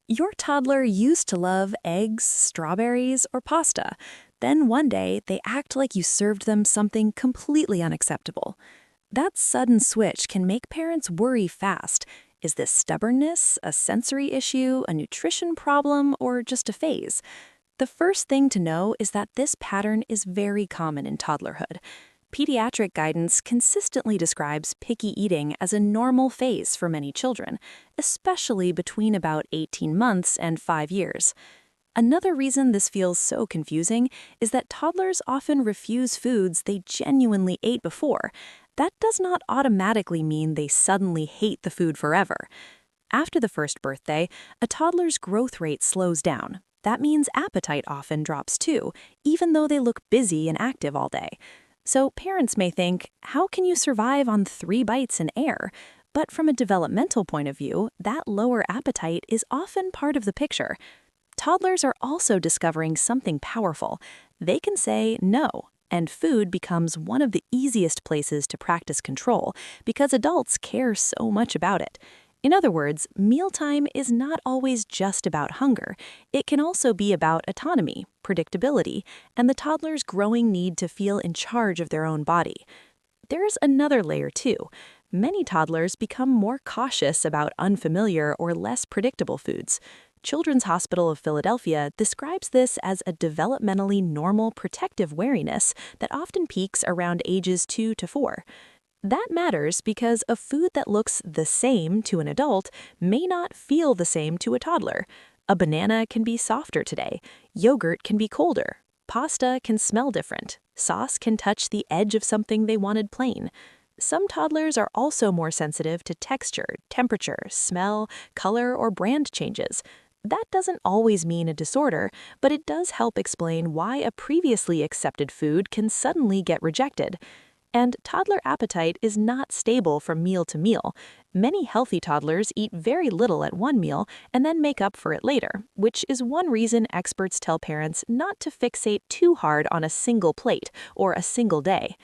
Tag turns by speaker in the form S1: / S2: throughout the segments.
S1: Your toddler used to love eggs, strawberries, or pasta. Then one day, they act like you served them something completely unacceptable. That sudden switch can make parents worry fast. Is this stubbornness, a sensory issue, a nutrition problem, or just a phase? The first thing to know is that this pattern is very common in toddlerhood. Pediatric guidance consistently describes picky eating as a normal phase for many children, especially between about 18 months and 5 years. Another reason this feels so confusing is that toddlers often refuse foods they genuinely ate before. That does not automatically mean they suddenly hate the food forever. After the first birthday, a toddler's growth rate slows down. That means appetite often drops too, even though they look busy and active all day. So parents may think, how can you survive on 3 bites in air? But from a developmental point of view, that lower appetite is often part of the picture. Toddlers are also discovering something powerful. They can say no, and food becomes one of the easiest places to practice control because adults care so much about it. In other words, mealtime is not always just about hunger. It can also be about autonomy, predictability, and the toddler's growing need to feel in charge of their own body. There's another layer too. Many toddlers become more cautious about unfamiliar or less predictable foods. Children's Hospital of Philadelphia describes this as a developmentally normal protective wariness that often peaks around ages 2 to 4. That matters because a food that looks the same to an adult may not feel the same to a toddler. A banana can be softer today, yogurt can be colder, pasta can smell different, sauce can touch the edge of something they wanted plain. Some toddlers are also more sensitive to texture, temperature, smell, color, or brand changes. That doesn't always mean a disorder, but it does help explain why a previously accepted food can suddenly get rejected. And toddler appetite is not stable from meal to meal. Many healthy toddlers eat very little at one meal and then make up for it later, which is one reason experts tell parents not to fixate too hard on a single plate or a single day.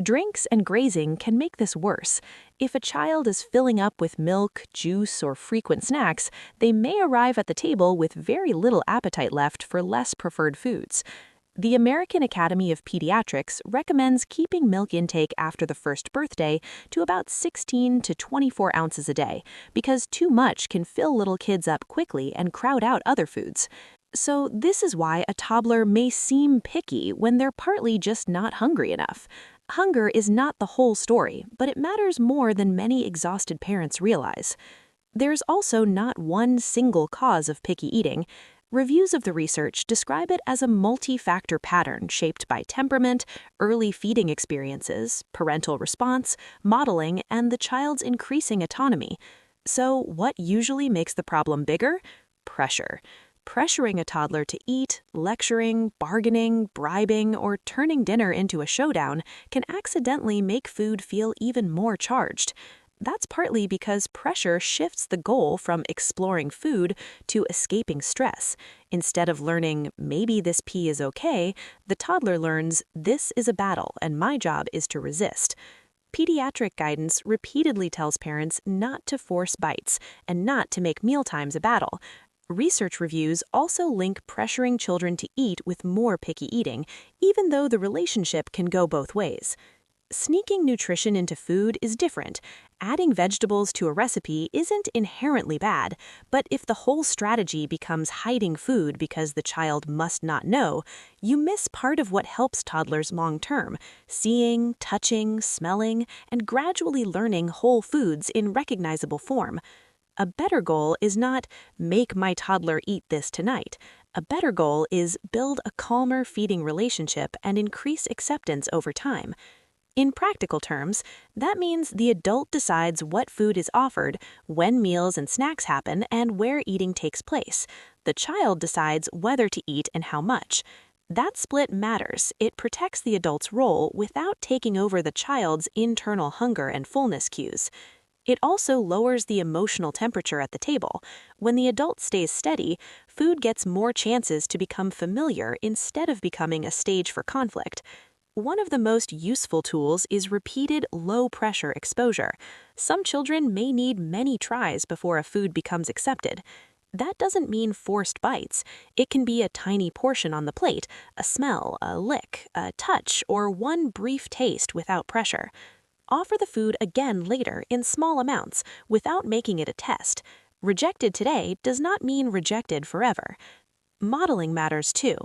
S1: Drinks and grazing can make this worse. If a child is filling up with milk, juice, or frequent snacks, they may arrive at the table with very little appetite left for less preferred foods. The American Academy of Pediatrics recommends keeping milk intake after the first birthday to about 16 to 24 ounces a day, because too much can fill little kids up quickly and crowd out other foods. So this is why a toddler may seem picky when they're partly just not hungry enough. Hunger is not the whole story, but it matters more than many exhausted parents realize. There's also not one single cause of picky eating. Reviews of the research describe it as a multi-factor pattern shaped by temperament, early feeding experiences, parental response, modeling, and the child's increasing autonomy. So what usually makes the problem bigger? Pressure. Pressuring a toddler to eat, lecturing, bargaining, bribing, or turning dinner into a showdown can accidentally make food feel even more charged. That's partly because pressure shifts the goal from exploring food to escaping stress. Instead of learning, maybe this pee is okay, the toddler learns, this is a battle and my job is to resist. Pediatric guidance repeatedly tells parents not to force bites and not to make mealtimes a battle. Research reviews also link pressuring children to eat with more picky eating, even though the relationship can go both ways. Sneaking nutrition into food is different. Adding vegetables to a recipe isn't inherently bad, but if the whole strategy becomes hiding food because the child must not know, you miss part of what helps toddlers long-term: seeing, touching, smelling, and gradually learning whole foods in recognizable form. A better goal is not, make my toddler eat this tonight. A better goal is build a calmer feeding relationship and increase acceptance over time. In practical terms, that means the adult decides what food is offered, when meals and snacks happen, and where eating takes place. The child decides whether to eat and how much. That split matters. It protects the adult's role without taking over the child's internal hunger and fullness cues. It also lowers the emotional temperature at the table. When the adult stays steady, food gets more chances to become familiar instead of becoming a stage for conflict. One of the most useful tools is repeated low-pressure exposure. Some children may need many tries before a food becomes accepted.
S2: That doesn't mean forced bites. It can be a tiny portion on the plate, a smell, a lick, a touch, or one brief taste without pressure. Offer the food again later in small amounts without making it a test. Rejected today does not mean rejected forever. Modeling matters too.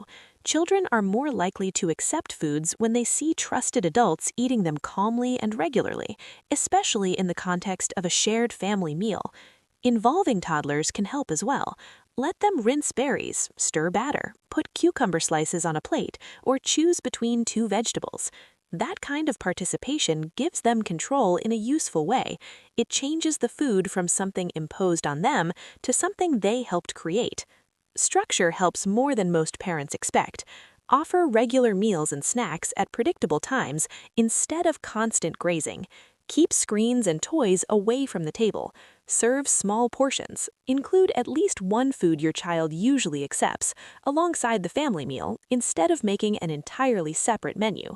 S2: Children are more likely to accept foods when they see trusted adults eating them calmly and regularly, especially in the context of a shared family meal. Involving toddlers can help as well. Let them rinse berries, stir batter, put cucumber slices on a plate, or choose between two vegetables. That kind of participation gives them control in a useful way. It changes the food from something imposed on them to something they helped create. Structure helps more than most parents expect. Offer regular meals and snacks at predictable times instead of constant grazing. Keep screens and toys away from the table. Serve small portions. Include at least one food your child usually accepts, alongside the family meal, instead of making an entirely separate menu.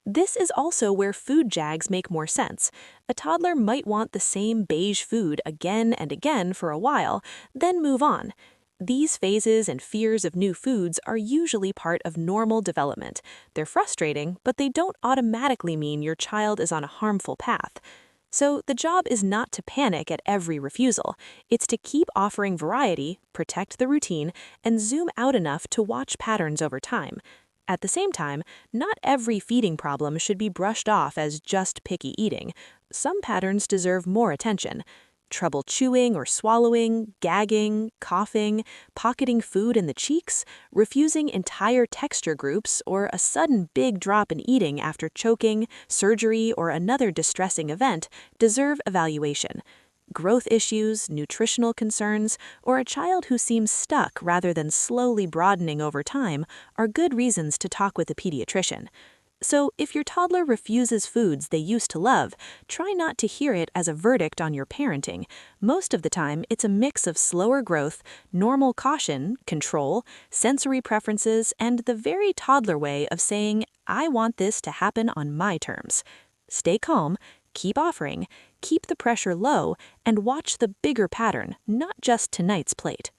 S2: This is also where food jags make more sense. A toddler might want the same beige food again and again for a while, then move on. These phases and fears of new foods are usually part of normal development. They're frustrating, but they don't automatically mean your child is on a harmful path. So the job is not to panic at every refusal. It's to keep offering variety, protect the routine, and zoom out enough to watch patterns over time. At the same time, not every feeding problem should be brushed off as just picky eating. Some patterns deserve more attention. Trouble chewing or swallowing, gagging, coughing, pocketing food in the cheeks, refusing entire texture groups, or a sudden big drop in eating after choking, surgery, or another distressing event deserve evaluation. Growth issues, nutritional concerns, or a child who seems stuck rather than slowly broadening over time are good reasons to talk with a pediatrician. So, if your toddler refuses foods they used to love, try not to hear it as a verdict on your parenting. Most of the time, it's a mix of slower growth, normal caution, control, sensory preferences, and the very toddler way of saying, I want this to happen on my terms. Stay calm, keep offering, keep the pressure low, and watch the bigger pattern, not just tonight's plate.